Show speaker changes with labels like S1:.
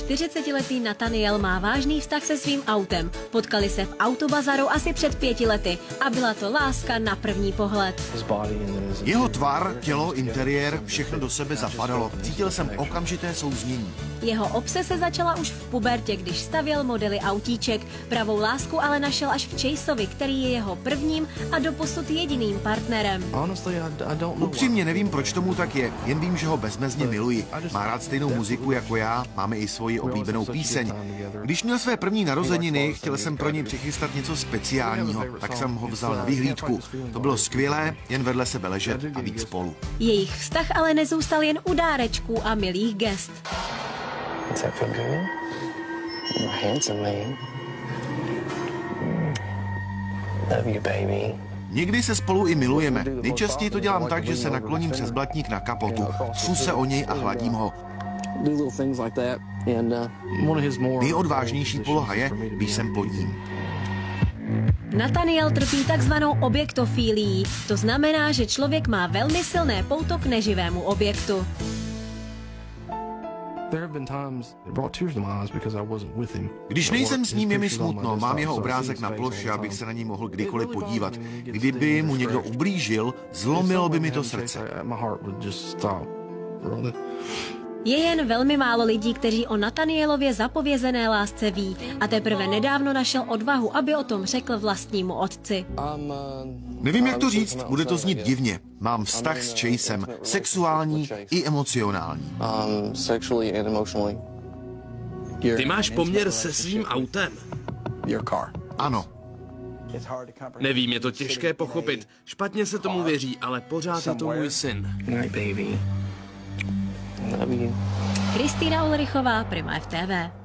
S1: 40letý Nathaniel má vážný vztah se svým autem. Potkali se v autobazaru asi před 5 lety a byla to láska na první pohled.
S2: Jeho tvar, tělo, interiér, všechno do sebe zapadalo. Cítil jsem okamžité souznění.
S1: Jeho obsese začala už v pubertě, když stavěl modely autíček. Pravou lásku ale našel až v Chaseovi, který je jeho prvním a doposud jediným partnerem.
S2: Upřímně nevím, proč tomu tak je, jen vím, že ho bezmezně miluji. Má rád stejnou muziku jako já, máme i svoji oblíbenou píseň. Když měl své první narozeniny, chtěl jsem pro něj přichystat něco speciálního, tak jsem ho vzal na vyhlídku. To bylo skvělé, jen vedle sebe ležet a být spolu.
S1: Jejich vztah ale nezůstal jen u dárečků a milých gest.
S3: Does that feel good? You're handsome, man. Love you, baby.
S2: Někdy se spolu i milujeme. Nejčastěji to dělám tak, že se nakloním přes blatník na kapotu. Třu se o něj a hladím ho. Nejodvážnější poloha je, když jsem pod ním.
S1: Nathaniel trpí takzvanou objektofílií. To znamená, že člověk má velmi silné pouto k neživému objektu.
S2: Když nejsem s ním, je mi smutno. Mám jeho obrázek na ploše, abych se na něj mohl kdykoliv podívat. Kdyby mu někdo ublížil, zlomilo by mi to srdce.
S1: Je jen velmi málo lidí, kteří o Nathanielově zapovězené lásce ví a teprve nedávno našel odvahu, aby o tom řekl vlastnímu otci.
S2: Nevím, jak to říct, bude to znít divně. Mám vztah s Chasem, sexuální i emocionální.
S4: Ty máš poměr se svým autem?
S2: Ano.
S4: Nevím, je to těžké pochopit. Špatně se tomu věří, ale pořád je to můj syn.
S1: Kristýna Ulrichová, Prima FTV.